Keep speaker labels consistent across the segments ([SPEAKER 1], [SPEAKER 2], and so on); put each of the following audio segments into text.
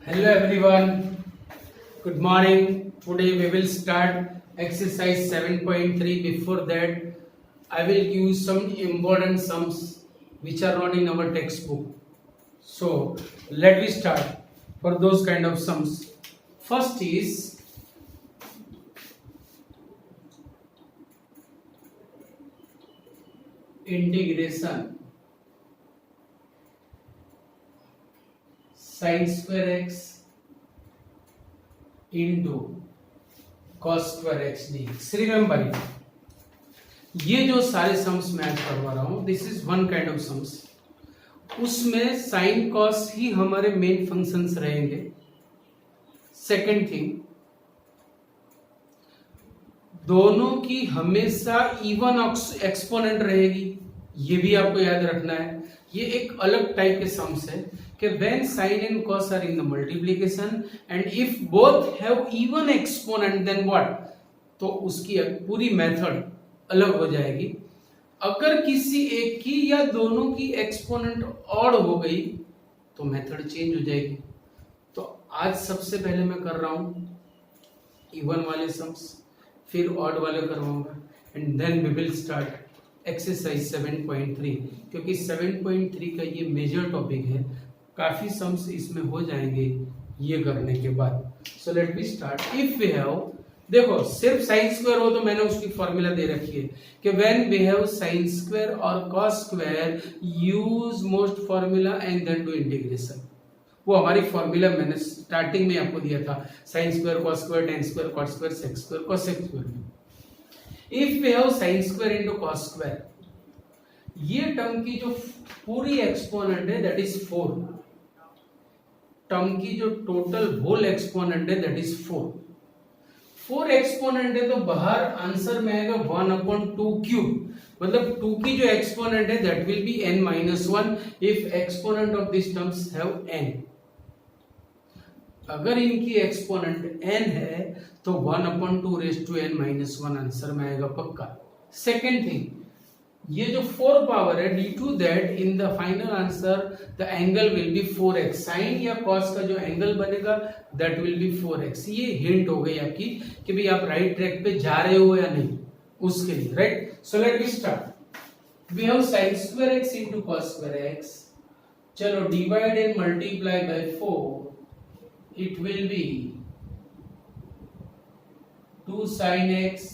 [SPEAKER 1] Hello everyone, good morning. Today we will start exercise 7.3. Before that, I will give you some important sums which are not in our textbook. So let me start for those kind of sums. First is integration sin square x into cos square x dx. Remember it. ये जो सारे sums मैं आज करवा रहा हूं, this is one kind of sums. उसमें sine cos ही हमारे मेन फंक्शंस रहेंगे. सेकेंड थिंग, दोनों की हमेशा इवन एक्सपोनेंट रहेगी, ये भी आपको याद रखना है. ये एक अलग टाइप के सम्स है कि when sine and cos are in the multiplication and if both have even exponent then what, तो उसकी पूरी मेथड अलग हो जाएगी. अगर किसी एक की या दोनों की एक्सपोनेंट ऑड हो गई तो मेथड चेंज हो जाएगी. तो आज सबसे पहले मैं कर रहा हूं इवन वाले सम्स, फिर ऑड वाले करवाऊंगा and then we will start exercise 7.3. क्योंकि 7.3 का ये मेजर टॉपिक है, काफी सम्स इसमें हो जाएंगे ये करने के बाद. So let me start. If we have, देखो सिर्फ साइन स्क्वायर हो तो मैंने उसकी फॉर्मूला दे रखी है कि when we have sine square और cos square use most formula and then do integration. वो हमारी फॉर्मूला मैंने स्टार्टिंग में आपको दिया था, sine square cos square tan square cot square sec square cosec square. If we have sine square into cos square, ये term की जो पूरी एक्सपोनेंट है दैट इज 4. टर्म की जो टोटल होल एक्सपोनेंट है दैट इज 4. 4 एक्सपोनेंट है तो बाहर आंसर में आएगा 1/2 क्यूब. मतलब 2 की जो एक्सपोनेंट है that will be n-1 if exponent of this terms have n. अगर इनकी एक्सपोनेंट n है तो 1/2 रेज़ टू n-1 आंसर में आएगा पक्का. सेकेंड थिंग, ये जो 4 पावर है, due to that in the final answer the angle will be 4x. Sine या कॉस का जो एंगल बनेगा दैट विल बी 4x. ये हिंट हो गई आपकी कि भाई आप राइट ट्रैक पे जा रहे हो या नहीं, उसके लिए. Right. So let me start. We have sin square x into cos square x. चलो divide and multiply by 4. It will be 2 sin x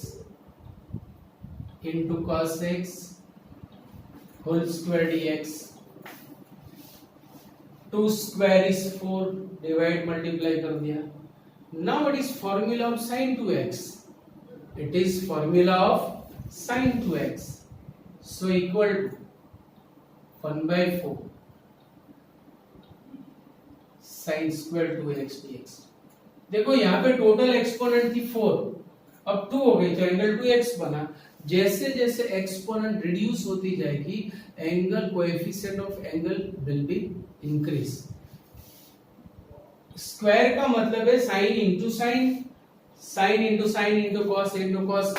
[SPEAKER 1] into cos x whole square dx. 2 square is 4, divide multiply कर दिया. Now what is formula of sin 2x? It is formula of sin 2x. So equal to 1/4 sin square 2x dx. देखो यहाँ पे total exponent थी 4, अब 2 हो गई तो एंगल 2x बना. जैसे जैसे एक्सपोनेंट रिड्यूस होती जाएगी angle coefficient of angle will be increase. Square का मतलब है sine into sine, sine into sine into cos into cos.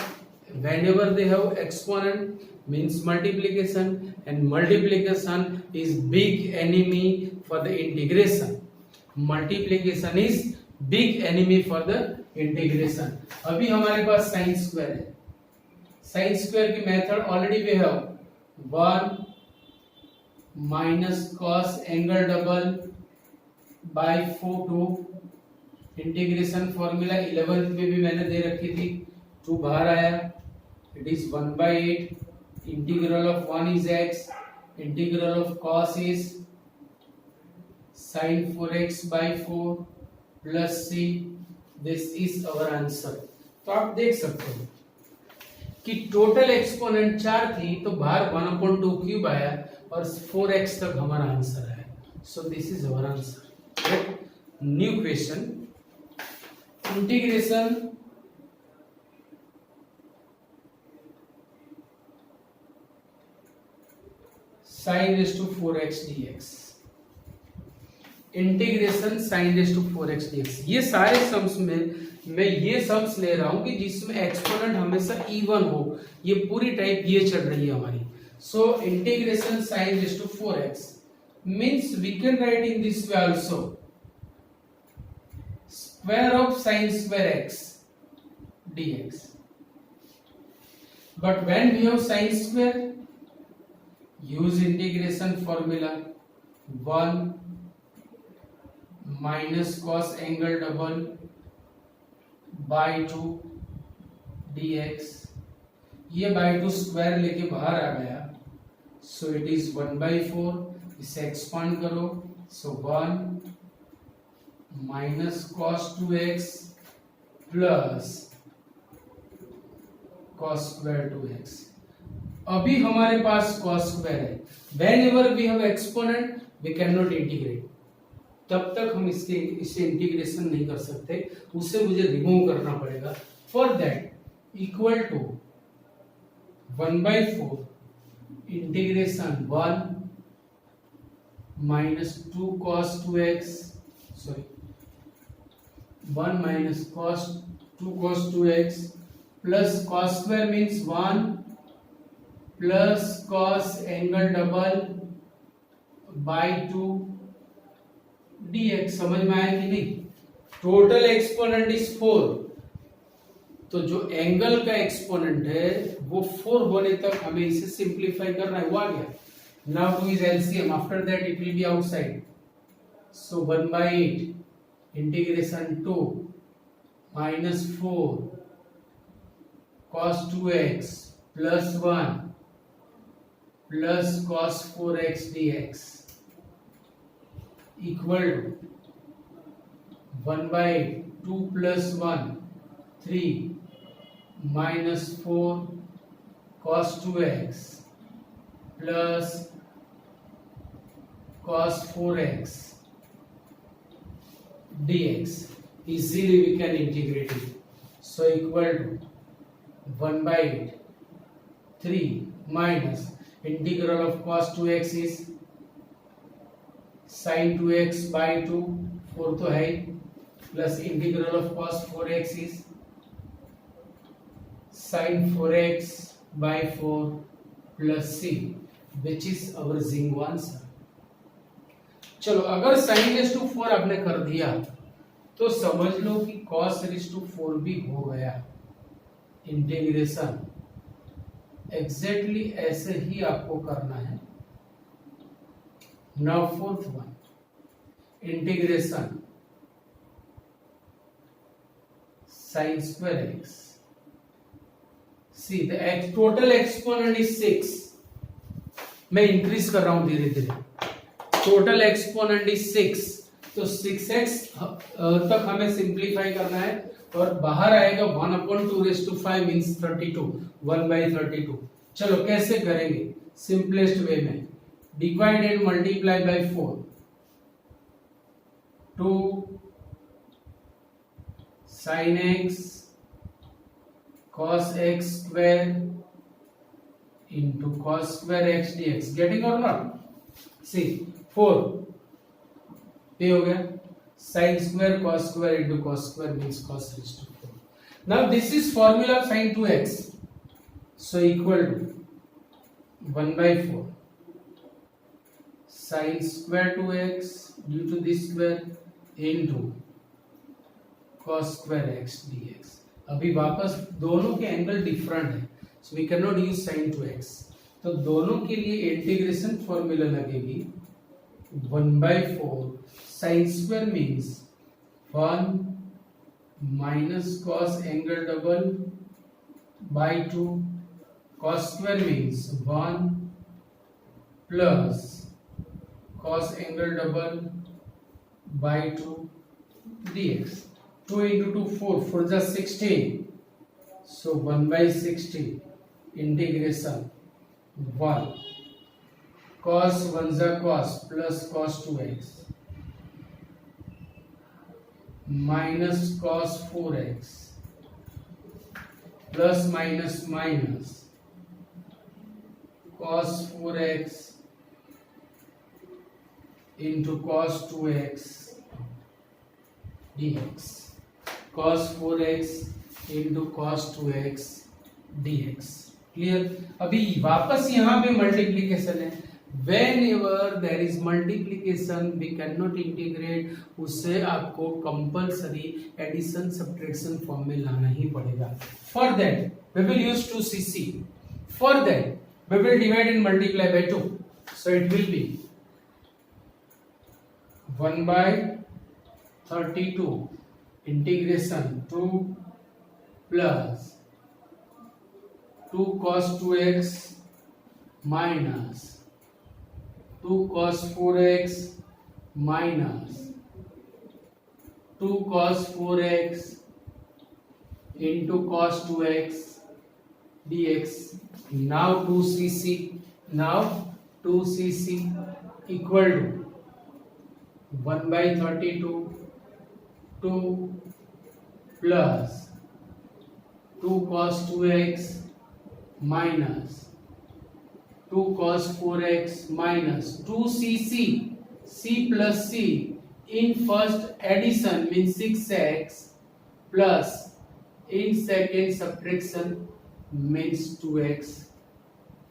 [SPEAKER 1] whenever they have exponent means multiplication and multiplication is big enemy for the integration. Multiplication is big enemy for the integration. अभी हमारे पास sine square है. Sine square की method already we have 1 minus cos angle double by 4 to integration formula 11th में भी मैंने दे रखी थी. 2 बाहर आया, it is 1/8. Integral of 1 is x, integral of cos is sin 4x/4 plus c. This is our answer. तो आप देख सकते हो कि टोटल एक्सपोनेंट 4 थी तो बाहर 1/2 क्यूब आया और 4x तक हमारा आंसर है. So this is our answer. New question, integration sin raised to 4x dx. Integration sin raised to 4x dx. ये सारे सम्स में मैं ये सम्स ले रहा हूं कि जिसमें एक्सपोनेंट हमेशा इवन हो. ये पूरी टाइप ये चल रही है हमारी. So integration sin raised to 4x means we can write in this way also. square of sin square x dx. But when we have sin square, use integration formula 1 minus cos angle double by 2 dx. ये by 2 square लेके बाहर आ गया, so it is 1/4. इसे expand करो, सो 1 minus cos 2x plus cos square 2x. अभी हमारे पास cos square है. Whenever we have exponent, we cannot integrate. तब तक हम इसे इंटीग्रेशन नहीं कर सकते, उसे मुझे रिमूव करना पड़ेगा. For that equal to 1/4 integration 1 minus 2 cos 2x, sorry, 1 minus cos 2 cos 2x plus cos square means 1 plus cos angle double by 2 dx. समझ में आया कि नहीं? टोटल एक्सपोनेंट इज 4, तो जो एंगल का एक्सपोनेंट है वो 4 होने तक हमें इसे सिंप्लीफाई करना है. वो आ गया. Now two is LCM. After that it will B outside. So 1/8 integration 2 minus 4 cos 2x plus 1 plus cos 4x dx equal to 1/2 plus 1 3 minus 4 cos 2x plus cos 4x dx. Easily we can integrate it. So equal to 1/8 3 minus integral of cos 2x is sin 2x by 2, 4 तो है, plus integral of cos 4x is sin 4x by 4 plus c, which is our Zingo answer. चलो, अगर sin raised to 4 आपने कर दिया तो समझ लो कि cos raised to 4 भी हो गया. इंटीग्रेशन एग्जैक्टली ऐसे ही आपको करना है. Now fourth one, integration sin square x. See, the total exponent is 6. मैं इंक्रीज कर रहा हूं धीरे धीरे. टोटल एक्सपोनेंट इज 6, तो 6x तक हमें सिंप्लीफाई करना है और बाहर आएगा 1/2 मींस 32, 1/32. चलो कैसे करेंगे? सिंपलेस्ट वे में divide and multiply by 4. 2 sin x cos x square into cos square x dx. Getting or not? See, 4 ये हो गया. sin square cos square into cos square means cos raised to 4. Now this is formula of sin 2x. So equal to 1/4 sin square 2x due to this square into cos square x dx. अभी वापस दोनों के angle different है, so we cannot use sin 2x. तो दोनों के लिए integration formula लगेगी 1/4 sin square means 1 minus cos angle double by 2. Cos square means 1 plus cos angle double by 2 dx. 2 into 2 4, 4 is 16. So 1/16 integration 1 cos 1 is cos plus cos 2x minus cos 4x plus minus minus cos 4x into cos 2x dx. cos 4x into cos 2x dx. Clear? अभी वापस यहां पे multiplication है, whenever there is multiplication we cannot integrate, उससे आपको compulsory addition subtraction form में लाना ही पड़ेगा. For that we will use 2cc. For that we will divide and multiply by 2. So it will be 1 by 32 integration 2 plus 2 cos 2x minus 2 cos 4x minus 2 cos 4x into cos 2x dx. Now 2cc. Now 2cc equal to 1 by 32 2 plus 2 cos 2x minus 2 cos 4x minus 2cc, c plus c in first addition means 6x plus in second subtraction means 2x.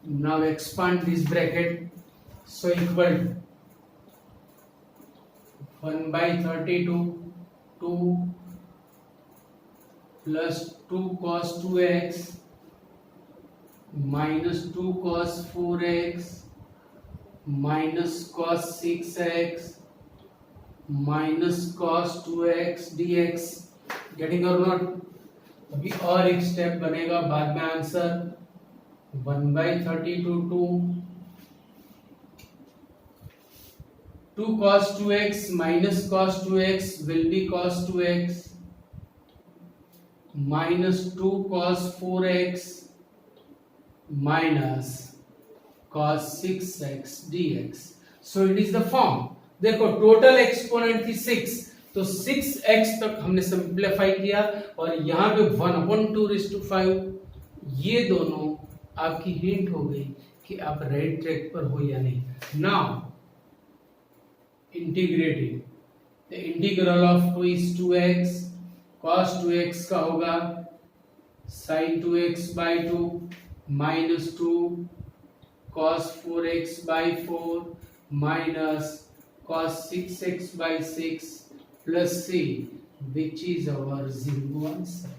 [SPEAKER 1] Now expand this bracket, so equal to 1 by 32 2 plus 2 cos 2x minus 2 cos 4x minus cos 6x minus cos 2x dx. Getting or not? अभी और एक step बनेगा बाद में answer. 1 by 32 2 cos 2x minus cos 2x will be cos 2x minus 2 cos 4x minus cos 6x dx. So it is the form. देखो total exponent थी 6, तो 6x तक हमने सिंप्लीफाई किया और यहाँ पे 1/2 ये दोनों आपकी हिंट हो गई कि आप राइट ट्रैक पर हो या नहीं. Now integrating the integral of 2 is 2x, cos 2x का होगा sin 2x by 2 minus 2 cos 4x by 4 minus cos 6x by 6 plus c, which is our zero answer.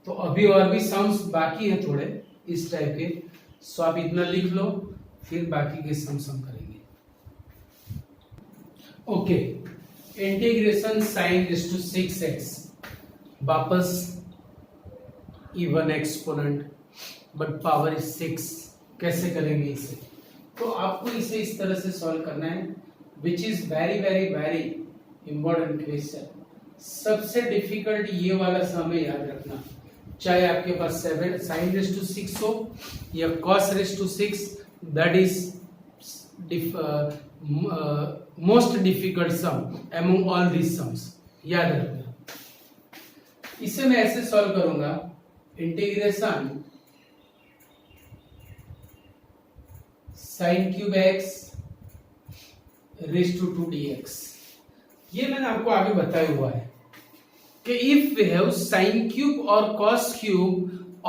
[SPEAKER 1] तो अभी और भी सम्स बाकी है थोड़े इस टाइप के, सो आप इतना लिख लो, फिर बाकी के सम्स हम करेंगे. Okay, integration sin raised to 6x, वापस even exponent but power is 6. कैसे करेंगे इसे? तो आपको इसे इस तरह से सॉल्व करना है, which is very very very important question. सबसे डिफिकल्ट ये वाला समय याद रखना, चाहे आपके पास 7 sin raised to 6 हो या cos raised to 6, that is most difficult sum among all these sums. याद रखना. इसे मैं ऐसे सॉल्व करूंगा, integration sin cube x raised to 2 dx. ये मैंने आपको आगे बताया हुआ है कि if we have sin cube और cos cube,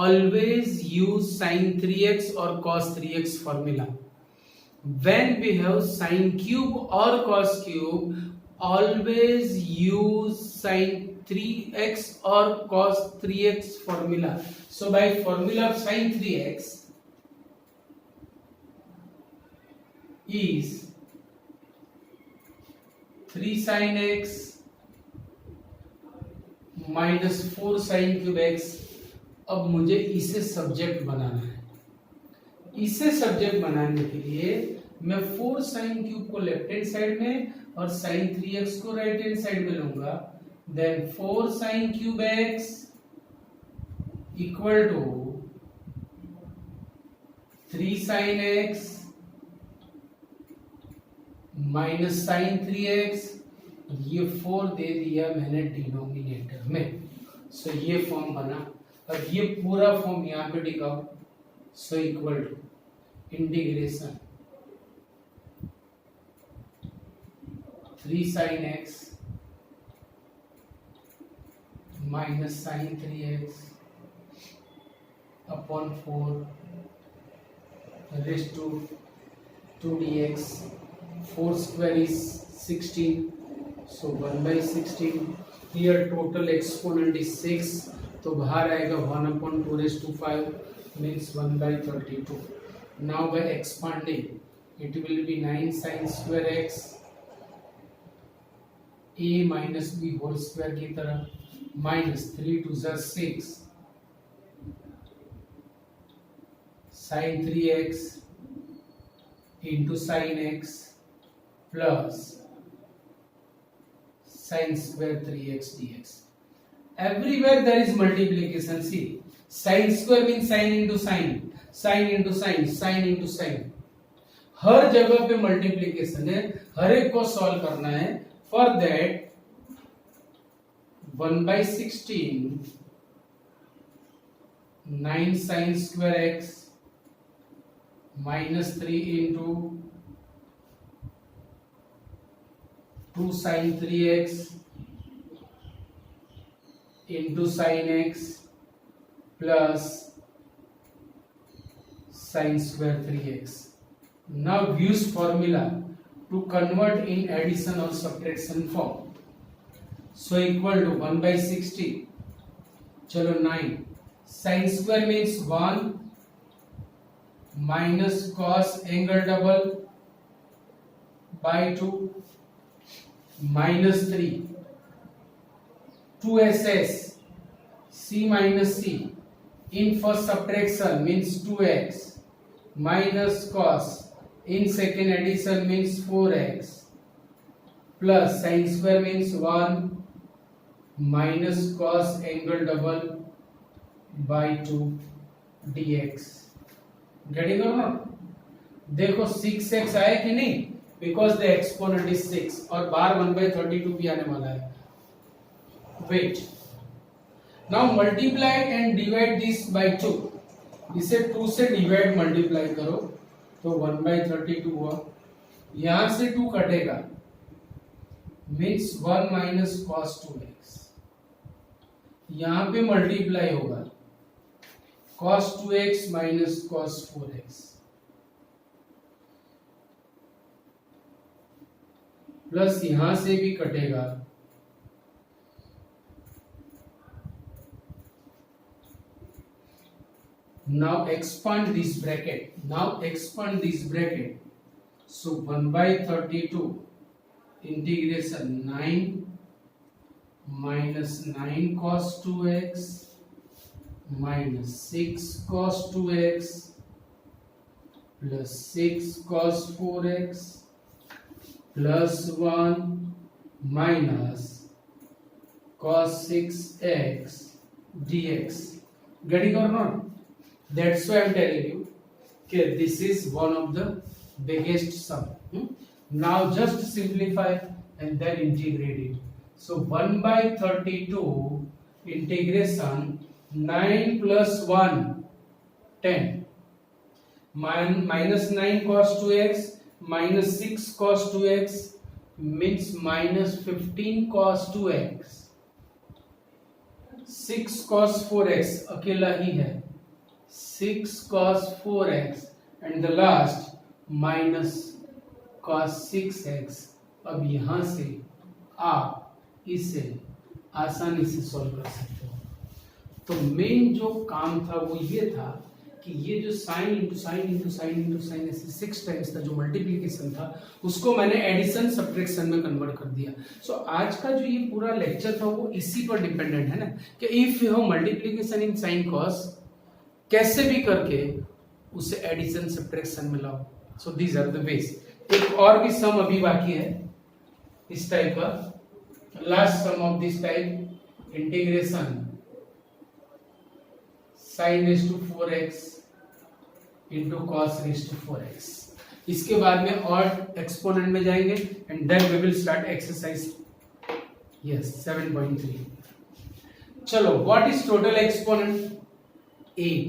[SPEAKER 1] always use sin 3x और cos 3x formula. When we have sin cube or cos cube, always use sin 3x or cos 3x formula. So by formula of sin 3x is 3 sin x minus 4 sin cube x. अब मुझे इसे subject बनाना है. इसे subject बनाने के लिए मैं 4 sin cube को लेफ्ट हैंड साइड में और sin 3x को राइट हैंड साइड में लूंगा. Then 4 sin cube x equal to 3 sin x minus sine 3x. ये 4 दे दिया मैंने डिनोमिनेटर में, सो ये फॉर्म बना. और ये पूरा फॉर्म यहाँ पे लिखाओ. So equal to integration 3 sin x minus sine 3x upon 4 raise to 2 dx, 4 square is 16, so 1 by 16. Here total exponent is 6, तो बाहर आएगा 1/2 raised to 5 means 1 by 32. Now by expanding it will be 9 sin square x a minus b whole square की तरह minus 3 to 6 sin 3x into sin x plus sin square 3x dx. Everywhere there is multiplication. See, sin square means sin into sin, sin into sin, sin into sin. हर जगह पे multiplication है, हर एक को solve करना है. For that 1 by 16 9 sin square x minus 3 into 2 sin 3x into sin x plus sin square 3x. Now use formula to convert in addition or subtraction form. So equal to 1 by 60. चलो 9 sin square means 1 minus cos angle double by 2 minus 3 2ss c minus c in first subtraction means 2x minus cos in second addition means 4x plus sin square means 1 minus cos angle double by 2 dx. Getting or not? देखो 6x आए कि नहीं, because the exponent is 6 और बार 1 by 32 भी आने वाला है. Wait. Now multiply and divide this by 2. इसे 2 से डिवाइड मल्टीप्लाई करो तो 1 by 32 हुआ. यहां से 2 कटेगा मीन्स 1 minus cos 2x. यहां पे मल्टीप्लाई होगा cos 2x minus cos 4x plus यहां से भी कटेगा now expand this bracket. So 1 by 32 integration 9 minus 9 cos 2x minus 6 cos 2x plus 6 cos 4x plus 1 minus cos 6x dx. Getting or not? That's why I'm telling you okay, this is one of the biggest sum. Now just simplify and then integrate it. So 1 by 32 integration 9 plus 1 10 minus 9 cos 2x minus 6 cos 2x means minus 15 cos 2x. 6 cos 4x अकेला ही है 6 cos 4x and the last minus cos 6x. अब यहां से आप इसे आसानी से solve कर सकते हो. तो मेन जो काम था वो ये था कि ये जो sine into sine into sine into sine ऐसे 6 टाइम्स का जो मल्टीप्लिकेशन था उसको मैंने एडिशन सब्ट्रैक्शन में कन्वर्ट कर दिया. सो आज का जो ये पूरा लेक्चर था वो इसी पर डिपेंडेंट है ना कि if you have multiplication in sine cos कैसे भी करके उसे एडिशन सब्ट्रैक्शन में लाओ. So these are the ways. एक और भी सम अभी बाकी है इस टाइप का. Last sum of this type integration sin raised to 4x into cos raised to 4x. इसके बाद में और एक्सपोनेंट में जाएंगे and then we will start exercise. Yes 7.3. चलो what is total exponent 8.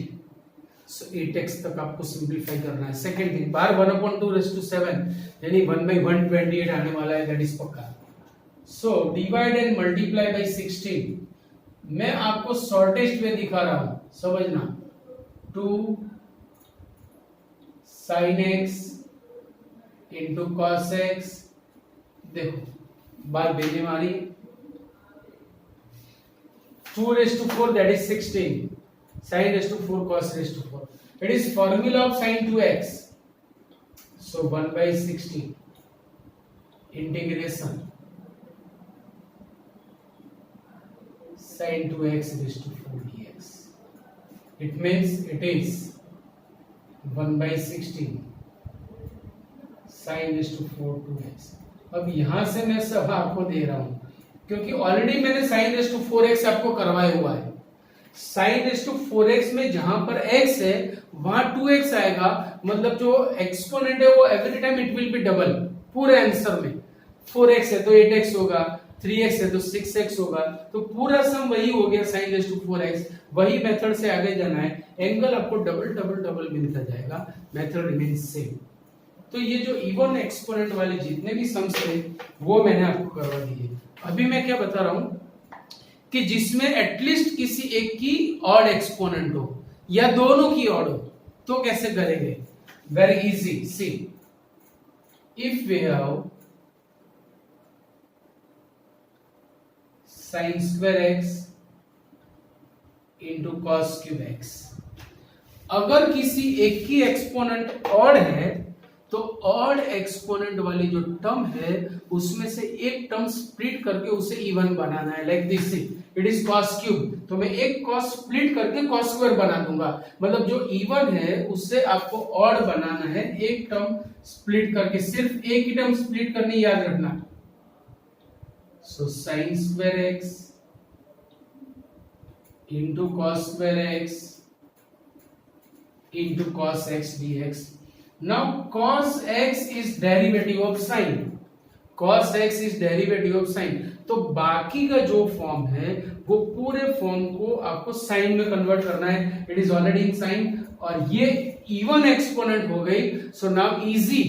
[SPEAKER 1] So 8x तक आपको सिंपलीफाई करना है. सेकंड थिंग बार 1/2 raised to 7 यानी 1/128 आने वाला है. दैट इज पक्का. So divide and multiply bye 16. मैं आपको शॉर्टेस्ट वे दिखा रहा हूं समझना. 2 sin x into cos x, देखो बात बेने मारी, 2⁴ that is 16 sin⁴ cos⁴, it is formula of sin 2x, so 1/16 integration sin 2x⁴ dx, it means it is 1/16 sin⁴ 2x। अब यहां से मैं सब आपको दे रहा हूं क्योंकि ऑलरेडी मैंने sin⁴x आपको करवाया हुआ है। sin⁴x में जहां पर x है वहां 2x आएगा, मतलब जो एक्सपोनेंट है वो every time it will B double पूरे आंसर में। 4x है तो 8x होगा, 3x है तो 6x होगा, तो पूरा सम वही हो गया sin⁴x। वही मेथड से आगे जाना है, एंगल आपको डबल डबल डबल मिलता जाएगा, मेथड रिमेन्स सेम। तो ये जो इवन एक्सपोनेंट वाले जितने भी सम्स थे वो मैंने आपको करवा दिए। अभी मैं क्या बता रहा हूं कि जिसमें एटलीस्ट किसी एक की ऑड एक्सपोनेंट हो या दोनों की ऑड हो तो कैसे करेंगे? Very easy, see if we have sin² x into cos³ x, अगर किसी एक की एक्सपोनेंट ऑड है तो ऑड एक्सपोनेंट वाली जो टर्म है उसमें से एक टर्म स्प्लिट करके उसे इवन बनाना है। Like this, it is cos³, तो मैं एक cos स्प्लिट करके cos² बना दूंगा, मतलब जो इवन है उससे आपको ऑड बनाना है, एक टर्म स्प्लिट करके, सिर्फ एक ही टर्म स्प्लिट करनी, याद रखना। सो sin² x into cos² x into cos x dx। Now cos x is derivative of sin, cos x is derivative of sin, तो बाकी का जो फॉर्म है वो पूरे फॉर्म को आपको साइन में कन्वर्ट करना है। It is already in sine और ये इवन एक्सपोनेंट हो गई, so now easy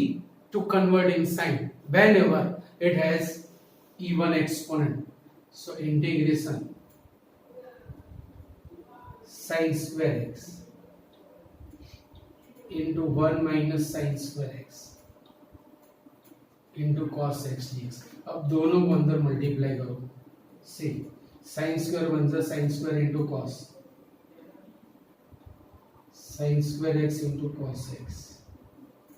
[SPEAKER 1] to convert in sine whenever it has even exponent. So integration sin² x into 1 minus sin² x into cos x dx। अब दोनों को अंदर multiply करो, सी sin² 1 sin² into cos, sin² x into cos x,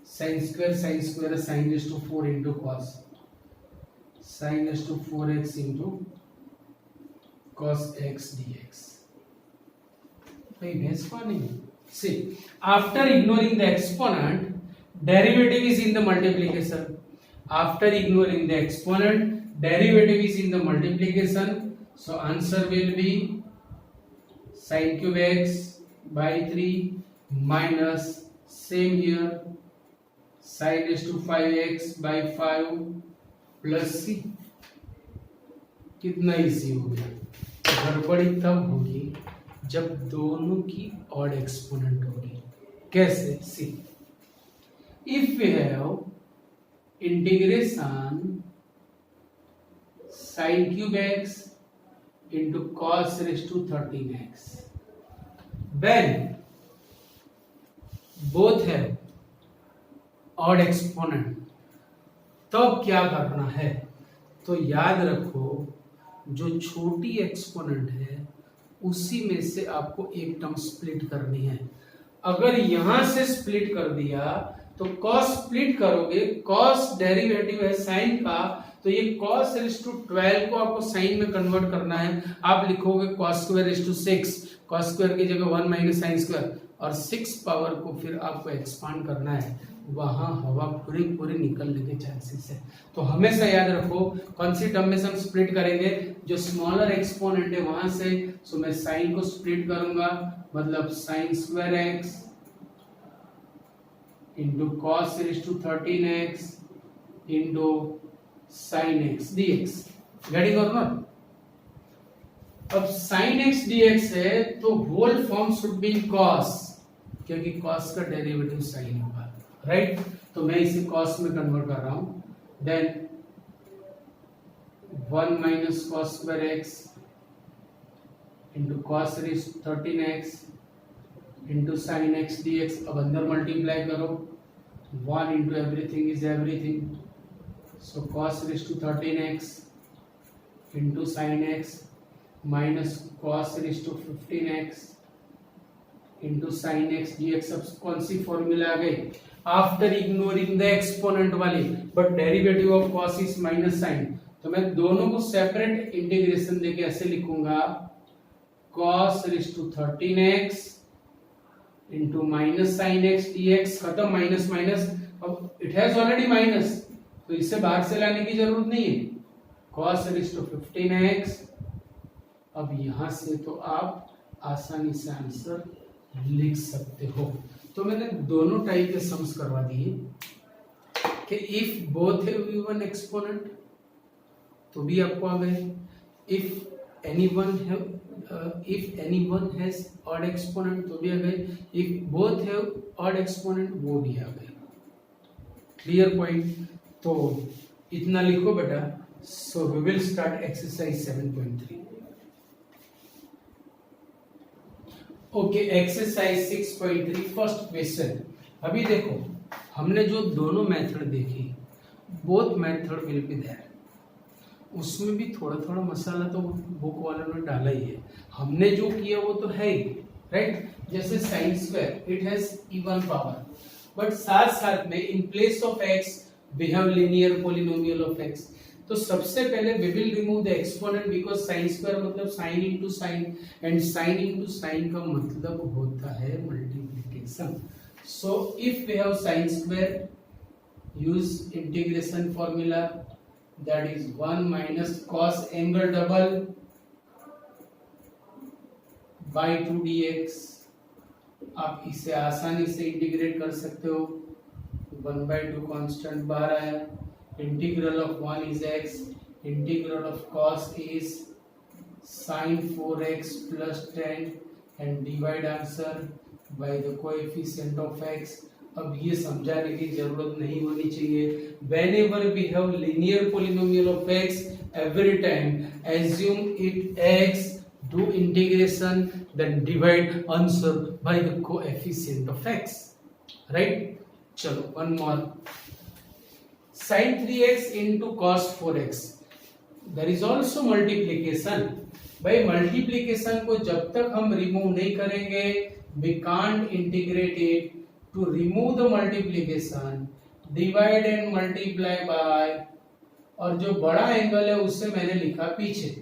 [SPEAKER 1] sin² sin⁴ into cos, sin⁴ x into cos x dx। भाई भेजवा नहीं। See, after ignoring the exponent, derivative is in the multiplication. After ignoring the exponent, derivative is in the multiplication. So answer will be sin³ x by 3 minus same here sin⁵x by 5 plus c। कितना easy हो गया। गड़बड़ी तब होगी जब दोनों की odd exponent होगी। कैसे? See if we have integration sin³ x into cos⁻13x, when both have odd exponent, तब क्या करना है? तो याद रखो जो छोटी एक्सपोनेंट है उसी में से आपको एक टर्म स्प्लिट करनी है। अगर यहां से स्प्लिट कर दिया तो cos स्प्लिट करोगे, cos डेरिवेटिव है साइन का, तो ये cos⁻12 को आपको साइन में कन्वर्ट करना है। आप लिखोगे cos²6, cos² की जगह 1 माइनस sin², और 6 पावर को फिर आपको एक्सपांड करना है, वहां हवा पूरी पूरी निकलने के चांसेस है। तो हमेशा याद रखो कौन सी टर्म में से हम स्प्लिट करेंगे, जो स्मॉलर एक्सपोनेंट है वहां से। सो मैं साइन को स्प्लिट करूंगा, मतलब sin² x into cos⁻13x into sin x dx। Getting or not? अब sin x dx है तो whole form should be cos, क्योंकि cos का डेरिवेटिव sin होगा, राइट? तो मैं इसे cos में कन्वर्ट कर रहा हूं। Then 1 minus cos² x into cos⁻13x into sin x dx। अब अंदर मल्टीप्लाई करो, 1 into everything is everything. So cos raised to 13x into sin x minus cos raised to 15x into sin x dx. अब कौन सी formula आ गई? After ignoring the exponent वाली, but derivative of cos is minus sin, तो मैं दोनों को separate integration देके ऐसे लिखूंगा cos raised to 13x into minus sin x dx. खत्म, माइनस माइनस, अब इट हैज ऑलरेडी माइनस, तो इसे बाहर से लाने की जरूरत नहीं है. cos raised to 15x. अब यहां से तो आप आसानी से आंसर लिख सकते हो. तो मैंने दोनों टाइप के सम्स करवा दिए कि if both have even exponent तो भी आपको आ गए, if anyone has odd exponent तो भी आ गए, if both have odd exponent वो भी आ गए. Clear point? तो इतना लिखो बेटा. So we will start exercise 7.3. Okay, exercise 6.3 first question. अभी देखो, हमने जो दोनों मेथड देखी, both method will be there. उसमें भी थोड़ा थोड़ा मसाला तो बुक वालों ने डाला ही है. हमने जो किया वो तो है ही, राइट. जैसे sine square it has even power, but साथ साथ में in place of x we have linear polynomial of x. तो सबसे पहले we will remove the exponent because sin square मतलब sin into sin and sin into sin का मतलब होता है multiplication. So if we have sin square, use integration formula, that is 1 minus cos angle double by 2 dx. आप इसे आसानी से integrate कर सकते हो. 1/2 कांस्टेंट बाहर आया. Integral of 1 is x, integral of cos is sin 4x plus 10 and divide answer by the coefficient of x. अब ये समझाने की जरूरत नहीं होनी चाहिए. Whenever we have linear polynomial of x, every time assume it x, do integration, then divide answer by the coefficient of x. Right? चलो, one more. Sin 3x into cos 4x. There is also multiplication. भाई multiplication को जब तक हम remove नहीं करेंगे, we can't integrate it. To remove the multiplication, divide and multiply by, और जो बड़ा एंगल है उससे मैंने लिखा पीछे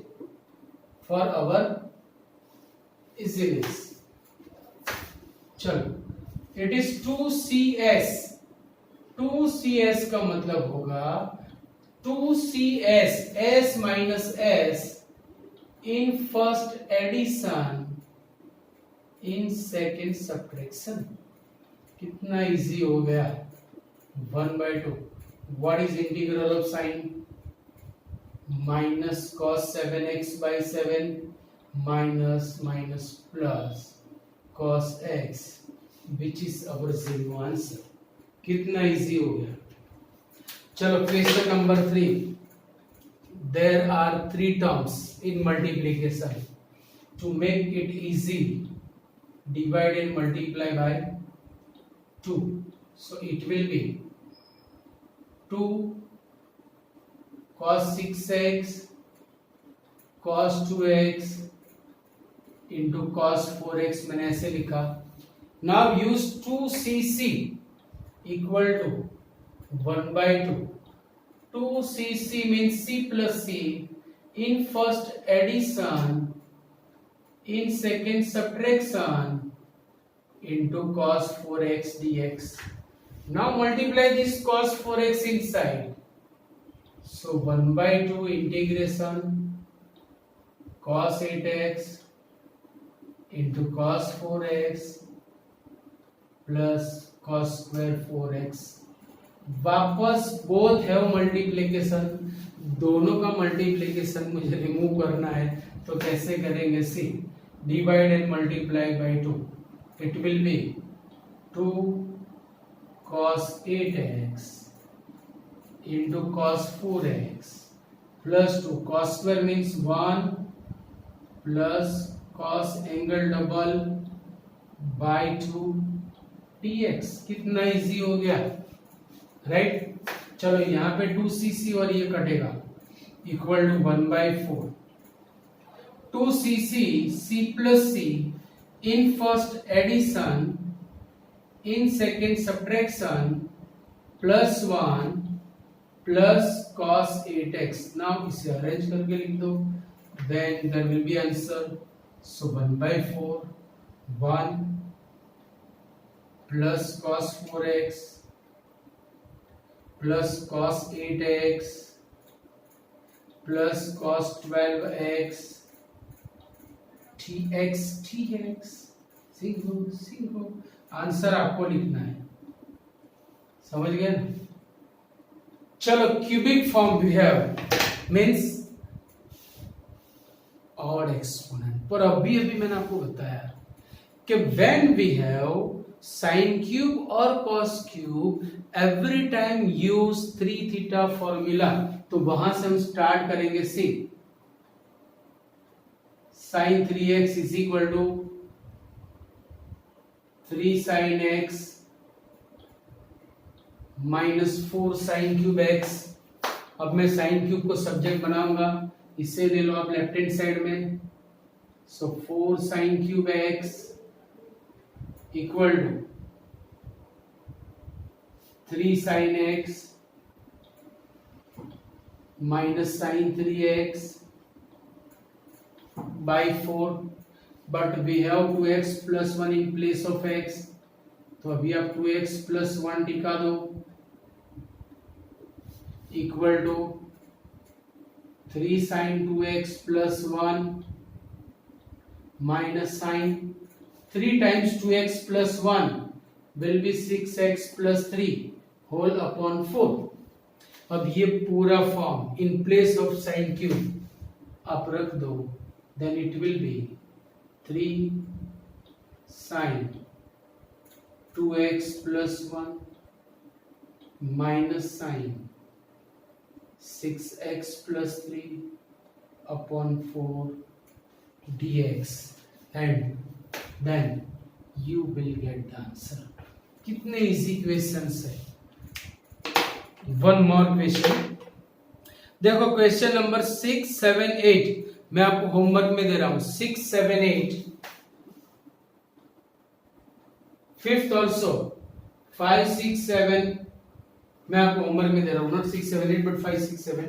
[SPEAKER 1] for our easiness. चलो, it is 2cs. 2cs का मतलब होगा 2cs s minus s in first addition in second subtraction. कितना इजी हो गया. 1/2. What is integral of sin? Minus cos 7x by 7 minus plus cos x, which is our zero answer. कितना easy हो गया. चलो, question number 3. There are 3 terms in multiplication. To make it easy, divide and multiply by 2. So it will be 2 cos 6x cos 2x into cos 4x. मैंने ऐसे लिखा. Now use 2cc equal to 1/2. 2cc means c plus c in first addition in second subtraction into cos 4x dx. Now multiply this cos 4x inside. So 1/2 integration cos 8x into cos 4x plus cos square 4x. वापस both have multiplication, दोनों का multiplication मुझे remove करना है, तो कैसे करेंगे? See, divide and multiply by 2. It will be 2 cos 8x into cos 4x plus 2 cos square means 1 plus cos angle double by 2 dx. कितना इजी हो गया. राइट। चलो यहाँ पे 2cc और ये कटेगा, equal to 1/4 2cc c plus c in first addition, in second subtraction, plus 1 plus cos 8x। now इसे अरेंज करके लिख दो, then there will be answer। so 1/4 1 plus cos 4x plus cos 8x plus cos 12x tx सीखो answer आपको लिखना है, समझ गए ना। चलो cubic form we have means odd exponent, पर अभी मैंने आपको बताया कि when we have sine cube और cos cube every time use 3 theta formula, तो वहां से हम स्टार्ट करेंगे सी sin 3x is equal to 3 sin x minus 4 sin cube x। अब मैं sin क्यूब को सब्जेक्ट बनाऊंगा, इसे ले लो आप लेफ्ट हैंड साइड में, so 4 sin cube x equal to 3 sin x minus sin 3x by 4, but we have 2x plus 1 in place of x, तो अभी आप 2x plus 1 टिका दो, equal to 3 sin 2x plus 1 minus sin 3 times 2x plus 1 will be 6x plus 3 whole upon 4। अब ये पूरा form in place of sin cube आप रख दो, then it will be 3 sin 2x plus 1 minus sin 6x plus 3 upon 4 dx, and then you will get the answer। कितने easy questions है। One more question देखो, question number 6, 7, 8 मैं आपको homework में दे रहा हूं। 6, 7, 8 फिफ्थ ऑल्सो 5, 6, 7 मैं आपको होमवर्क में दे रहा हूं, नॉट 6, 7, 8 बट 5, 6, 7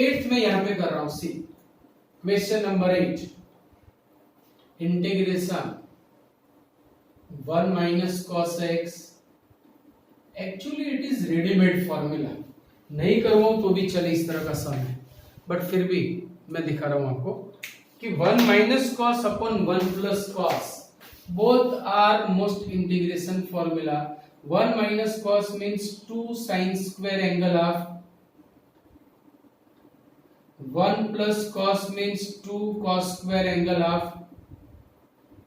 [SPEAKER 1] 8 में यहां पे कर रहा हूं। See question number 8 integration 1 minus cos x. Actually it is readymade formula, नहीं करवाऊं तो भी चले इस तरह का सम है, बट फिर भी मैं दिखा रहा हूं आपको कि 1 minus cos upon 1 plus cos both are most integration formula. 1 minus cos means 2 sine square angle of 1 plus cos means 2 cos square angle of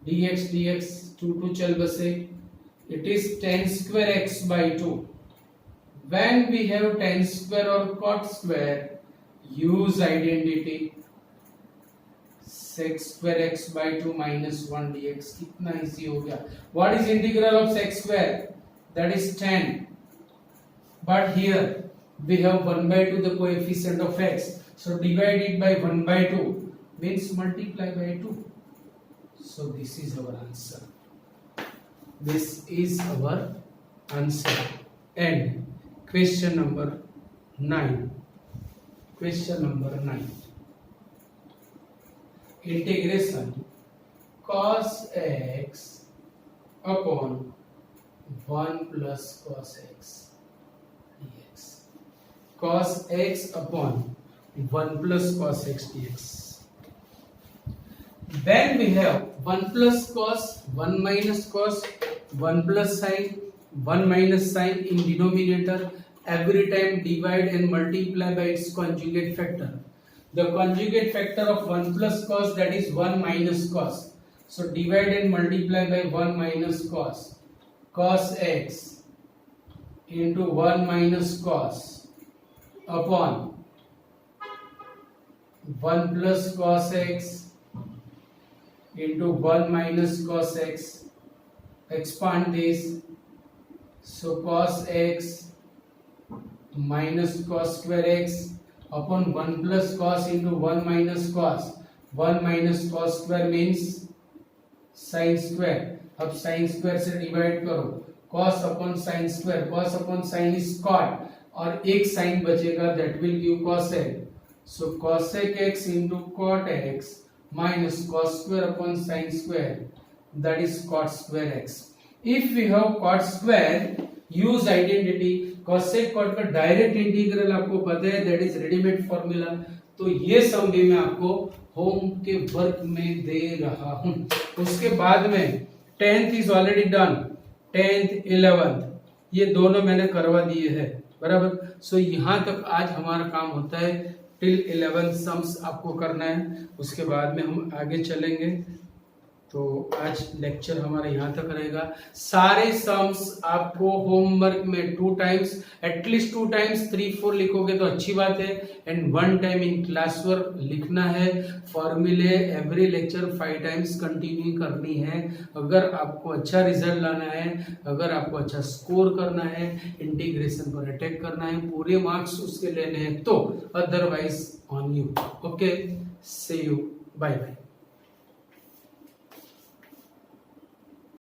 [SPEAKER 1] dx dx 2 चल बसे, it is tan square x by 2। when we have tan square or cot square use identity sec square x by 2 minus 1 dx। कितना easy हो गया। what is integral of sec square? that is tan, but here we have 1 by 2 the coefficient of x, so divide it by 1 by 2 means multiply by 2। so this is our answer, this is our answer। and question number 9, question number 9 integration cos x upon 1 plus cos x dx। cos x upon 1 plus cos x dx। then we have 1 plus cos 1 minus cos 1 plus sin 1 minus sin in denominator, every time divide and multiply by its conjugate factor। the conjugate factor of 1 plus cos, that is 1 minus cos, so divide and multiply by 1 minus cos, cos x into 1 minus cos upon 1 plus cos x into 1 minus cos x, expand this, so cos x minus cos square x upon 1 plus cos into 1 minus cos. 1 minus cos square means sin square. अब sin square से divide करो, cos upon sin square, cos upon sin is cot, और एक sin बचेगा, that will give cosec. So cosec x into cot x minus cos square upon sin square, that is cot square x. If we have cot square, use identity. cosec cot का direct integral आपको पता है, that is readymade formula. तो ये सम भी मैं आपको home के वर्क में दे रहा हूं. उसके बाद में 10th is already done, 10th 11th ये दोनों मैंने करवा दिए हैं, बराबर. सो यहाँ तक आज हमारा काम होता है. टिल 11 सम्स आपको करना है, उसके बाद में हम आगे चलेंगे. तो आज लेक्चर हमारा यहाँ तक रहेगा. सारे सम्स आपको होमवर्क में 2 टाइम्स, एटलीस्ट 2 टाइम्स, 3-4 लिखोगे तो अच्छी बात है, and 1 time in class work लिखना है. फॉर्मूले एवरी लेक्चर 5 टाइम्स कंटिन्यू करनी है. अगर आपको अच्छा रिजल्ट लाना है, अगर आपको अच्छा स्कोर करना है, इंटीग्रेशन पर अटैक करना है, पूरे मार्क्स उसके लेने हैं, तो otherwise on you. Okay, see you, bye bye.